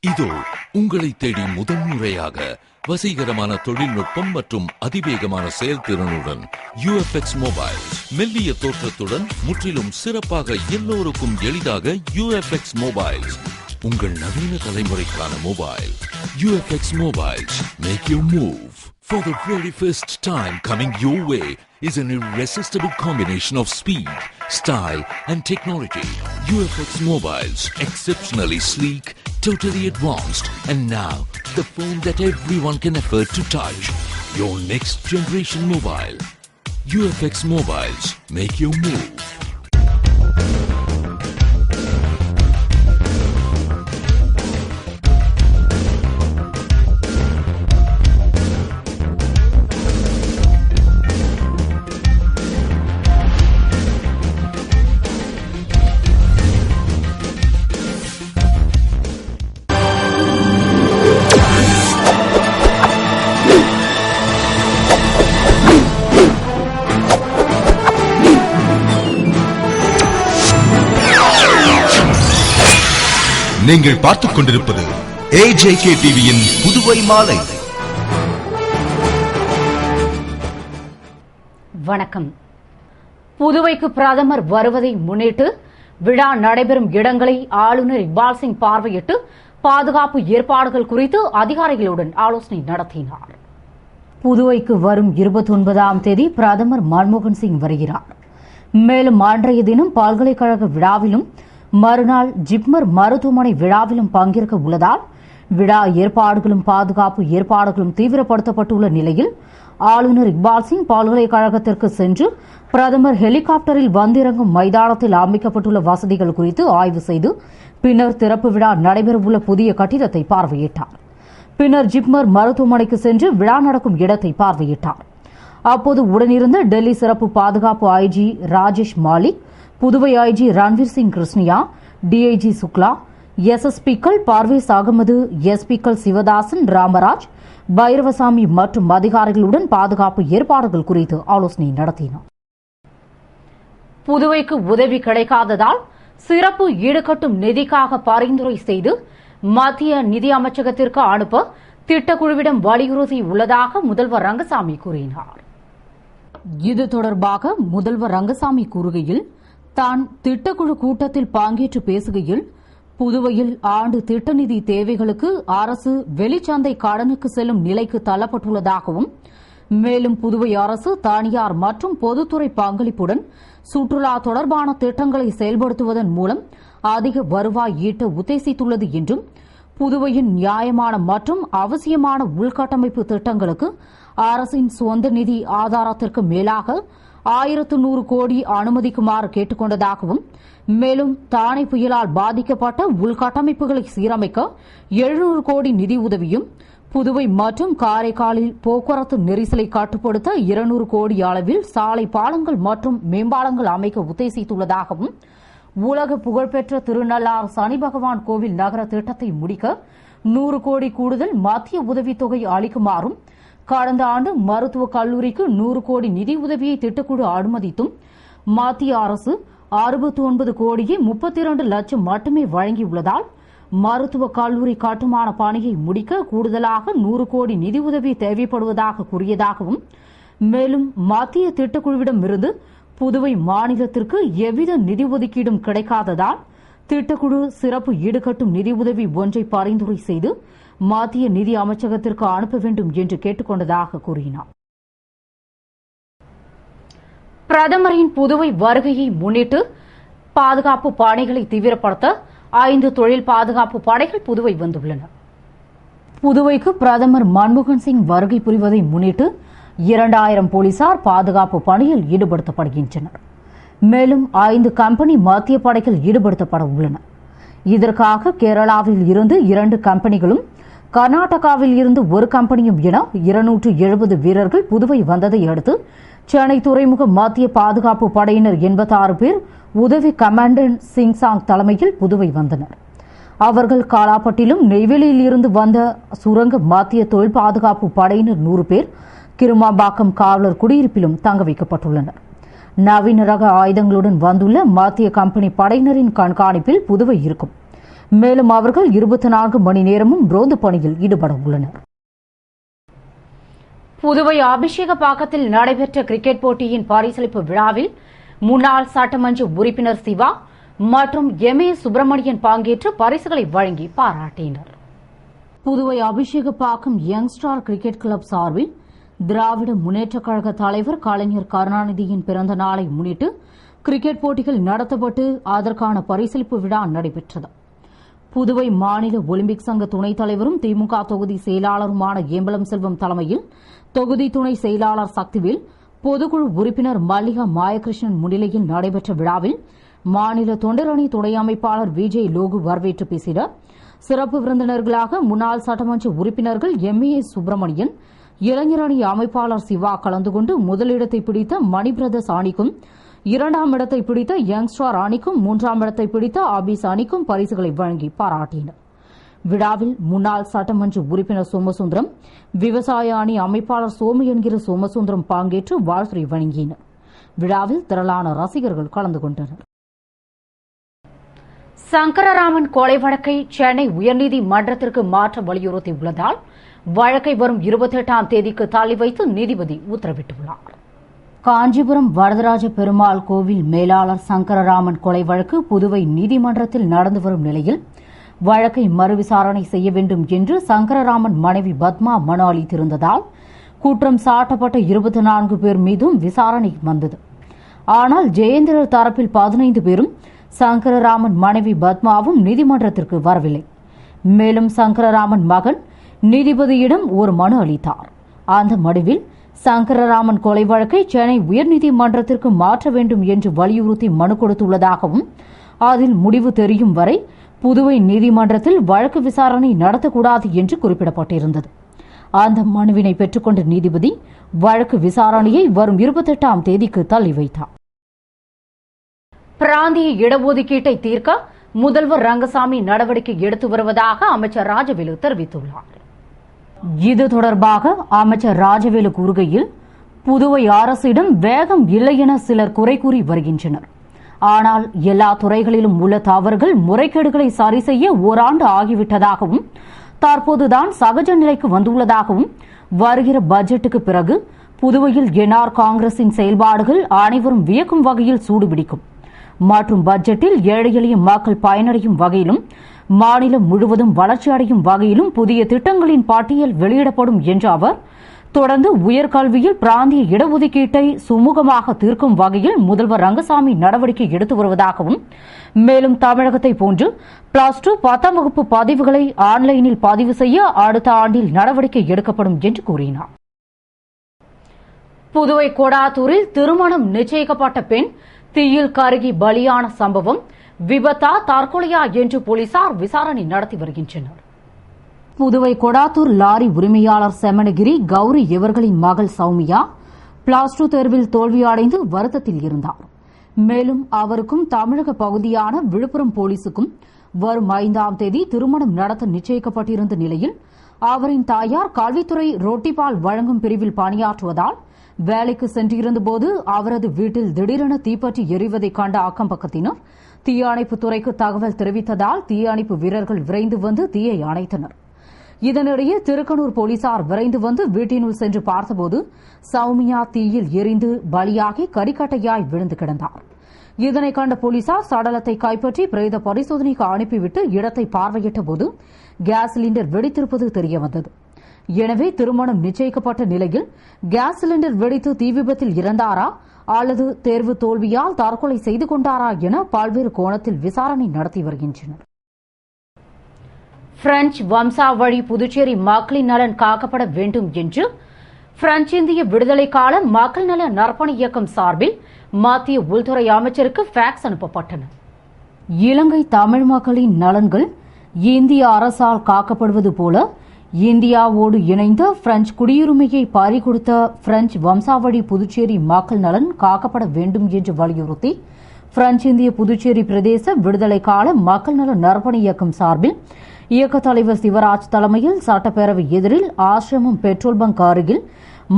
இதோ உங்களை தேடி முதன்முறையாக வசீகரமான தொழில்நுட்பம் மற்றும் அதிவேகமான செயல்திறனுடன் UFX மொபைல்ஸ். மெல்லிய தோற்றத்துடன் முற்றிலும் சிறப்பாக எல்லோருக்கும் எளிதாக UFX மொபைல்ஸ். உங்கள் நவீன தலைமுறைக்கான mobile UFX mobiles. Make your move. For the very first time coming your way is an irresistible combination of speed, style and technology. UFX mobiles, exceptionally sleek, totally advanced, and now the phone that everyone can afford to touch. Your next generation mobile. UFX mobiles, make your move. நீங்கள் பார்த்துக் கொண்டிருப்பது AJK டிவியின் புதுவை மாலை. வணக்கம். புதுவைக்கு பிரதமர் வருவதை முன்னிட்டு விழா நடைபெறும் இடங்களை ஆளுநர் இக்பால் சிங் பார்வையிட்டு பாதுகாப்பு ஏற்பாடுகள் குறித்து அதிகாரிகளுடன் ஆலோசனை நடத்தினார். புதுவைக்கு வரும் 29ஆம் தேதி பிரதமர் மன்மோகன் சிங் வருகிறார். மேலும் அன்றைய தினம் பல்கலைக்கழக விழாவிலும் மறுநாள் ஜிப்மர் மருத்துவமனை விழாவிலும் பங்கேற்க உள்ளதால் விழா ஏற்பாடுகளும் பாதுகாப்பு ஏற்பாடுகளும் தீவிரப்படுத்தப்பட்டுள்ள நிலையில் ஆளுநர் இக்பால் சிங் பல்கலைக்கழகத்திற்கு சென்று பிரதமர் ஹெலிகாப்டரில் வந்திறங்கும் மைதானத்தில் அமைக்கப்பட்டுள்ள வசதிகள் குறித்து ஆய்வு செய்து பின்னர் திறப்பு விழா நடைபெறவுள்ள புதிய கட்டிடத்தை பார்வையிட்டார். பின்னர் ஜிப்மர் மருத்துவமனைக்கு சென்று விழா நடக்கும் இடத்தை பார்வையிட்டார். அப்போது உடனிருந்த டெல்லி சிறப்பு பாதுகாப்பு IG Rajesh Malik, Puduvai IG Ranvir Singh Krishniya, DIG Shukla, எஸ்எஸ்பிக்கள் பார்வேஸ் அகமது, எஸ்பிக்கள் சிவதாசன், ராமராஜ், பைரவசாமி மற்றும் அதிகாரிகளுடன் பாதுகாப்பு ஏற்பாடுகள் குறித்து ஆலோசனை நடத்தினார். புதுவைக்கு உதவி கிடைக்காததால் சிறப்பு ஈடுகட்டும் நிதிக்காக பரிந்துரை செய்து மத்திய நிதி அமைச்சகத்திற்கு அனுப்ப திட்டக்குழுவிடம் வலியுறுத்தியுள்ளதாக முதல்வர் ரங்கசாமி கூறினார். இது தொடர்பாக முதல்வர் ரங்கசாமி கூறுகையில், தான் திட்டக்குழு கூட்டத்தில் பங்கேற்று பேசுகையில், புதுவையில் ஆண்டு திட்ட நிதி தேவைகளுக்கு அரசு வெளிச்சந்தை கடனுக்கு செல்லும் நிலைக்கு தள்ளப்பட்டுள்ளதாகவும், மேலும் புதுவை அரசு தனியார் மற்றும் பொதுத்துறை பங்களிப்புடன் சுற்றுலா தொடர்பான திட்டங்களை செயல்படுத்துவதன் மூலம் அதிக வருவாய் ஈட்ட உத்தேசித்துள்ளது என்றும், புதுவையின் நியாயமான மற்றும் அவசியமான உள்கட்டமைப்பு திட்டங்களுக்கு அரசின் சொந்த நிதி ஆதாரத்திற்கு மேலாக 1100 கோடி அனுமதிக்குமாறு கேட்டுக் கொண்டதாகவும், மேலும் தானே புயலால் பாதிக்கப்பட்ட உள்கட்டமைப்புகளை சீரமைக்க 700 கோடி நிதி உதவியும், புதுவை மற்றும் காரைக்காலில் போக்குவரத்து நெரிசலை கட்டுப்படுத்த 200 கோடி அளவில் சாலை பாலங்கள் மற்றும் மேம்பாலங்கள் அமைக்க உத்தேசித்துள்ளதாகவும், உலக புகழ்பெற்ற திருநள்ளாறு சனி பகவான் கோவில் நகர திட்டத்தை முடிக்க 100 கோடி கூடுதல் மத்திய உதவித்தொகை அளிக்குமாறும், கடந்த ஆண்டு மருத்துவக் கல்லூரிக்கு 100 கோடி நிதி உதவியை திட்டக்குழு அனுமதித்தும் மத்திய அரசு 69 கோடியே 32 லட்சம் மட்டுமே வழங்கியுள்ளதால் மருத்துவக் கல்லூரி கட்டுமான பணியை முடிக்க கூடுதலாக 100 கோடி நிதி உதவி தேவைப்படுவதாக கூறியதாகவும், மேலும் மத்திய திட்டக்குழுவிடமிருந்து புதுவை மாநிலத்திற்கு எவ்வித நிதி ஒதுக்கீடும் கிடைக்காததால் திட்டக்குழு சிறப்பு ஈடுகட்டும் நிதி உதவி ஒன்றை பரிந்துரை செய்து மத்திய நிதி அமைச்சகத்திற்கு அனுப்ப வேண்டும் என்று கேட்டுக் கொண்டதாக கூறினார். பிரதமரின் புதுவை வருகையை முன்னிட்டு பாதுகாப்பு பணிகளை தீவிரப்படுத்த 5 தொழில் பாதுகாப்பு படைகள் புதுவை வந்துள்ளன. புதுவைக்கு பிரதமர் மன்மோகன் சிங் வருகை புரிவதை முன்னிட்டு 2000 போலீசார் பாதுகாப்பு பணியில் ஈடுபடுத்தப்படுகின்றனர். மேலும் 5 கம்பெனி மத்திய படைகள் ஈடுபடுத்தப்பட உள்ளன. இதற்காக கேரளாவில் இருந்து 2 கம்பெனிகளும் கர்நாடகாவில் இருந்து 1 கம்பெனியும் என 270 வீரர்கள் புதுவை வந்ததை அடுத்து சென்னை துறைமுக மத்திய பாதுகாப்பு படையினர் 86 பேர் உதவி கமாண்டன்ட் சிங்சாங் தலைமையில் புதுவை வந்தனர். அவர்கள் காலாப்பட்டிலும் நெய்வேலியில் இருந்து வந்த சுரங்க மத்திய தொழில் பாதுகாப்பு படையினர் 100 பேர் கிருமாம்பாக்கம் காவலர் குடியிருப்பிலும் தங்க வைக்கப்பட்டுள்ளனர். நவீன ரக ஆயுதங்களுடன் வந்துள்ள மத்திய கம்பெனி படையினரின் கண்காணிப்பில் புதுவை இருக்கும். மேலும் அவர்கள் 24 மணி நேரமும் ரோந்து பணியில் ஈடுபட உள்ளனர். புதுவை அபிஷேகப்பாக்கத்தில் நடைபெற்ற கிரிக்கெட் போட்டியின் பரிசளிப்பு விழாவில் முன்னாள் சட்டமன்ற உறுப்பினர் சிவா மற்றும் எம்.ஏ. சுப்பிரமணியன் பங்கேற்று பரிசுகளை வழங்கி பாராட்டினர். Puduvai Abhishekapakkam young star cricket club சார்பில் திராவிட முன்னேற்றக் கழக தலைவர் கலைஞர் கருணாநிதியின் பிறந்த நாளை முன்னிட்டு கிரிக்கெட் போட்டிகள் நடத்தப்பட்டு அதற்கான பரிசளிப்பு விழா நடைபெற்றது. புதுவை மாநில ஒலிம்பிக் சங்க துணைத் தலைவரும் திமுக தொகுதி செயலாளருமான ஏம்பலம் செல்வம் தலைமையில் தொகுதி துணை செயலாளர் சக்திவேல், பொதுக்குழு உறுப்பினர் மல்லிகா மாயகிருஷ்ணன் முன்னிலையில் நடைபெற்ற விழாவில் மாநில தொண்டரணி துணை அமைப்பாளர் விஜய் லோகு வரவேற்று பேசினார். சிறப்பு விருந்தினர்களாக முன்னாள் சட்டமன்ற உறுப்பினர்கள் எம்.ஏ. சுப்பிரமணியன், இளைஞரணி அமைப்பாளர் சிவா கலந்து கொண்டு முதலிடத்தை பிடித்த மணி பிரதர்ஸ் அணிக்கும், 2ஆம் இடத்தை பிடித்த யங் ஸ்டார் அணிக்கும், 3ஆம் இடத்தை பிடித்த ஆபீஸ் அணிக்கும் பரிசுகளை வழங்கி பாராட்டினர். விழாவில் முன்னாள் சட்டமன்ற உறுப்பினர் சோமசுந்தரம், விவசாய அணி அமைப்பாளர் சோமு என்கிற சோமசுந்தரம் பங்கேற்று வாழ்த்துரை வழங்கினர். விழாவில் திரளான ரசிகர்கள் கலந்து கொண்டனர். சங்கரராமன் கொலை வழக்கை சென்னை உயர்நீதிமன்றத்திற்கு மாற்ற வலியுறுத்தியுள்ளதால் வழக்கை வரும் 28ஆம் தேதிக்கு தள்ளி வைத்து நீதிபதி உத்தரவிட்டுள்ளார். காஞ்சிபுரம் வரதராஜ பெருமாள் கோவில் மேலாளர் சங்கரராமன் கொலை வழக்கு புதுவை நீதிமன்றத்தில் நடந்து வரும் நிலையில் வழக்கை மறுவிசாரணை செய்ய வேண்டும் என்று சங்கரராமன் மனைவி பத்மா மனு அளித்திருந்ததால் குற்றம் சாட்டப்பட்ட 24 பேர் மீதும் விசாரணை வந்தது. ஆனால் ஜெயேந்திரர் தரப்பில் 15 பேரும் சங்கரராமன் மனைவி பத்மாவும் நீதிமன்றத்திற்கு வரவில்லை. மேலும் சங்கரராமன் மகன் நீதிபதியிடம் ஒரு மனு அளித்தார். அந்த மனுவில் சங்கரராமன் கொலை வழக்கை சென்னை உயர்நீதிமன்றத்திற்கு மாற்ற வேண்டும் என்று வலியுறுத்தி மனு கொடுத்துள்ளதாகவும் அதில் முடிவு தெரியும் வரை புதுவை நீதிமன்றத்தில் வழக்கு விசாரணை நடத்தக்கூடாது என்று குறிப்பிடப்பட்டிருந்தது. அந்த மனுவினை பெற்றுக்கொண்ட நீதிபதி வழக்கு விசாரணையை வரும் 28ஆம் தேதிக்கு தள்ளி வைத்தார். பிராந்திய இடஒதுக்கீட்டை தீர்க்க முதல்வர் ரங்கசாமி நடவடிக்கை எடுத்து வருவதாக அமைச்சர் ராஜவேலு தெரிவித்துள்ளார். இது தொடர்பாக அமைச்சர் ராஜவேலு கூறுகையில், புதுவை அரசிடம் வேகம் இல்லை என சிலர் குறை கூறி வருகின்றனர். ஆனால் எல்லா துறைகளிலும் உள்ள தவறுகள், முறைகேடுகளை சரி செய்ய ஓராண்டு ஆகிவிட்டதாகவும் தற்போதுதான் சகஜ நிலைக்கு வந்துள்ளதாகவும் வருகிற பட்ஜெட்டுக்கு பிறகு புதுவையில் என்ஆர் காங்கிரசின் செயல்பாடுகள் அனைவரும் வியக்கும் வகையில் சூடுபிடிக்கும் மற்றும் பட்ஜெட்டில் ஏழை எளிய மக்கள் பயனடையும் வகையிலும் மாநிலம் முழுவதும் வளர்ச்சியடையும் வகையிலும் புதிய திட்டங்களின் பட்டியல் வெளியிடப்படும் என்ற அவர் தொடர்ந்து உயர்கல்வியில் பிராந்திய இடஒதுக்கீட்டை சுமூகமாக தீர்க்கும் வகையில் முதல்வர் ரங்கசாமி நடவடிக்கை எடுத்து வருவதாகவும், மேலும் தமிழகத்தை போன்று +2 10ஆம் வகுப்பு பதிவுகளை ஆன்லைனில் பதிவு செய்ய அடுத்த ஆண்டில் நடவடிக்கை எடுக்கப்படும் என்று கூறினார். புதுவை கொடாத்தூரில் திருமணம் நிச்சயிக்கப்பட்ட பெண் தீயில் கருகி பலியான சம்பவம் விபத்தா தற்கொலையா என்று போலீசார் விசாரணை நடத்தி வருகின்றனர். புதுவை கொடாத்தூர் லாரி உரிமையாளர் செமனகிரி கௌரி இவர்களின் மகள் சௌமியா +2 தேர்வில் தோல்வியடைந்து வருத்தத்தில் இருந்தார். மேலும் அவருக்கும் தமிழக பகுதியான விழுப்புரம் போலீசுக்கும் வரும் 5ஆம் தேதி திருமணம் நடத்த நிச்சயிக்கப்பட்டிருந்த நிலையில் அவரின் தாயார் கல்வித்துறை ரொட்டிப்பால் வழங்கும் பிரிவில் பணியாற்றுவதால் வேலைக்கு சென்றிருந்தபோது அவரது வீட்டில் திடீரென தீப்பற்றி எரிவதை கண்ட அக்கம்பக்கத்தினர் தீயணைப்புத் துறைக்கு தகவல் தெரிவித்ததால் தீயணைப்பு வீரர்கள் விரைந்து வந்து தீயை அணைத்தனர். இதனிடையே திருக்கனூர் போலீசார் விரைந்து வந்து வீட்டினுள் சென்று பார்த்தபோது சௌமியா தீயில் எரிந்து பலியாகி கரிக்கட்டையாய் விழுந்து கிடந்தார். இதனை கண்ட போலீசார் சடலத்தை கைப்பற்றி பிரேத பரிசோதனைக்கு அனுப்பிவிட்டு இடத்தை பார்வையிட்டபோது கேஸ் சிலிண்டர் வெடித்திருப்பது தெரியவந்தது. எனவே திருமணம் நிச்சயிக்கப்பட்ட நிலையில் கேஸ் சிலிண்டர் வெடித்து தீ விபத்தில் இறந்தாரா அல்லது தேர்வு தோல்வியால் தற்கொலை செய்து கொண்டாரா என பல்வேறு கோணத்தில் விசாரணை நடத்தி வருகின்றனர். பிரெஞ்சு வம்சாவழி புதுச்சேரி மக்களின் நலன் காக்கப்பட வேண்டும் என்று பிரெஞ்சு இந்திய விடுதலை கால மக்கள் நல நற்பணி இயக்கம் சார்பில் மத்திய உள்துறை அமைச்சருக்கு ஃபேக்ஸ் அனுப்பப்பட்டன. இலங்கை தமிழ் மக்களின் நலன்கள் இந்திய அரசால் காக்கப்படுவது போல இந்தியாவோடு இணைந்த பிரெஞ்சு குடியுரிமையை பறிகொடுத்த பிரெஞ்சு வம்சாவழி புதுச்சேரி மக்கள் நலன் காக்கப்பட வேண்டும் என்று வலியுறுத்தி பிரெஞ்சு இந்திய புதுச்சேரி பிரதேச விடுதலை கால மக்கள் நல நற்பணி இயக்கம் சார்பில் இயக்க தலைவர் சிவராஜ் தலைமையில் சட்டப்பேரவை எதிரில் ஆசிரமம் பெட்ரோல் பங்க் அருகில்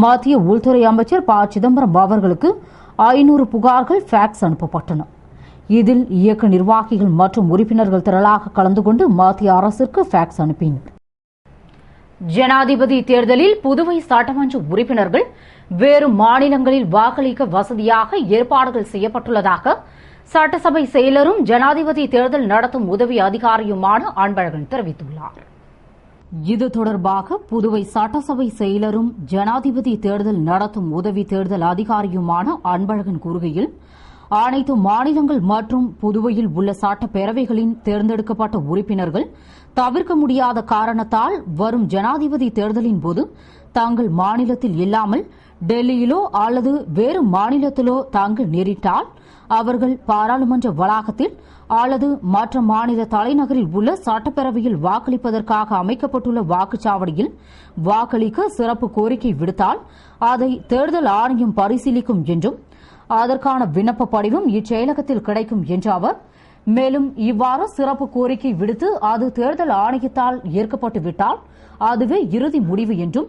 மத்திய உள்துறை அமைச்சர் ப. சிதம்பரம் அவர்களுக்கு 500 புகார்கள் ஃபேக்ஸ் அனுப்பப்பட்டன. இதில் இயக்க நிர்வாகிகள் மற்றும் உறுப்பினர்கள் திரளாக கலந்து கொண்டு மத்திய அரசிற்கு ஃபேக்ஸ் அனுப்பினர். ஜனாதிபதி தேர்தலில் புதுவை சட்டமன்ற உறுப்பினர்கள் வேறு மாநிலங்களில் வாக்களிக்க வசதியாக ஏற்பாடுகள் செய்யப்பட்டுள்ளதாக சட்டசபை செயலரும் ஜனாதிபதி தேர்தல் நடத்தும் உதவி அதிகாரியுமான அன்பழகன் தெரிவித்துள்ளார். இது தொடர்பாக புதுவை சட்டசபை செயலரும் ஜனாதிபதி தேர்தல் நடத்தும் உதவி தேர்தல் அதிகாரியுமான அன்பழகன் கூறுகையில், அனைத்து மாநிலங்கள் மற்றும் புதுவையில் உள்ள சட்டப்பேரவைகளின் தேர்ந்தெடுக்கப்பட்ட உறுப்பினர்கள் தவிர்க்க முடியாத காரணத்தால் வரும் ஜனாதிபதி தேர்தலின் போது தங்கள் மாநிலத்தில் இல்லாமல் டெல்லியிலோ அல்லது வேறு மாநிலத்திலோ தங்க நேரிட்டால் அவர்கள் பாராளுமன்ற வளாகத்தில் அல்லது மற்ற மாநில தலைநகரில் உள்ள சட்டப்பேரவையில் வாக்களிப்பதற்காக அமைக்கப்பட்டுள்ள வாக்குச்சாவடியில் வாக்களிக்க சிறப்பு கோரிக்கை விடுத்தால் அதை தேர்தல் ஆணையம் பரிசீலிக்கும் என்றும் அதற்கான விண்ணப்ப படிவம் இச்செயலகத்தில் கிடைக்கும் என்ற அவர், மேலும் இவ்வாறு சிறப்பு கோரிக்கை விடுத்து அது தேர்தல் ஆணையத்தால் ஏற்கப்பட்டுவிட்டால் அதுவே இறுதி முடிவு என்றும்,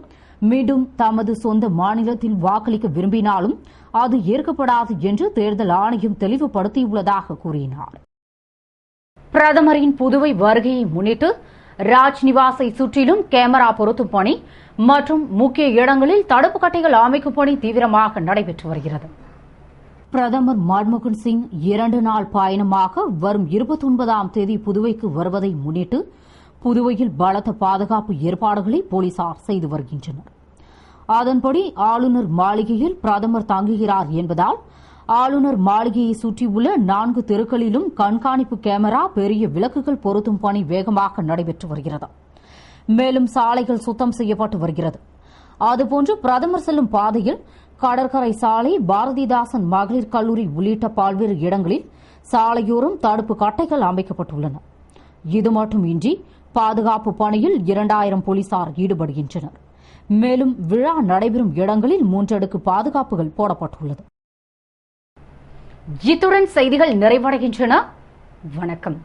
மீண்டும் தமது சொந்த மாநிலத்தில் வாக்களிக்க விரும்பினாலும் அது ஏற்கப்படாது என்று தேர்தல் ஆணையம் தெளிவுபடுத்தியுள்ளதாக கூறினார். பிரதமரின் புதுவை வருகையை முன்னிட்டு ராஜ்நிவாசை சுற்றிலும் கேமரா பொருத்தும் பணி மற்றும் முக்கிய இடங்களில் தடுப்பு கட்டைகள் அமைக்கும் பணி தீவிரமாக நடைபெற்று வருகிறது. பிரதமர் மன்மோகன் சிங் 2 நாள் பயணமாக வரும் 29ஆம் தேதி புதுவைக்கு வருவதை முன்னிட்டு புதுவையில் பலத்த பாதுகாப்பு ஏற்பாடுகளை போலீசார் செய்து வருகின்றனர். அதன்படி ஆளுநர் மாளிகையில் பிரதமர் தங்குகிறார் என்பதால் ஆளுநர் மாளிகையை சுற்றியுள்ள 4 தெருக்களிலும் கண்காணிப்பு கேமரா, பெரிய விளக்குகள் பொருத்தும் பணி வேகமாக நடைபெற்று வருகிறது. மேலும் சாலைகள் சுத்தம் செய்யப்பட்டு வருகிறது. அதுபோன்று பிரதமர் செல்லும் பாதையில் கடற்கரை சாலை, பாரதிதாசன் மகளிர் கல்லூரி உள்ளிட்ட பல்வேறு இடங்களில் சாலையோரம் தடுப்பு கட்டைகள் அமைக்கப்பட்டுள்ளன. இது மட்டுமின்றி பாதுகாப்பு பணியில் 2000 போலீசார் ஈடுபடுகின்றனர். மேலும் விழா நடைபெறும் இடங்களில் 3 அடுக்கு பாதுகாப்புகள் போடப்பட்டுள்ளது. இத்துடன் செய்திகள் நிறைவடைகின்றன. வணக்கம்.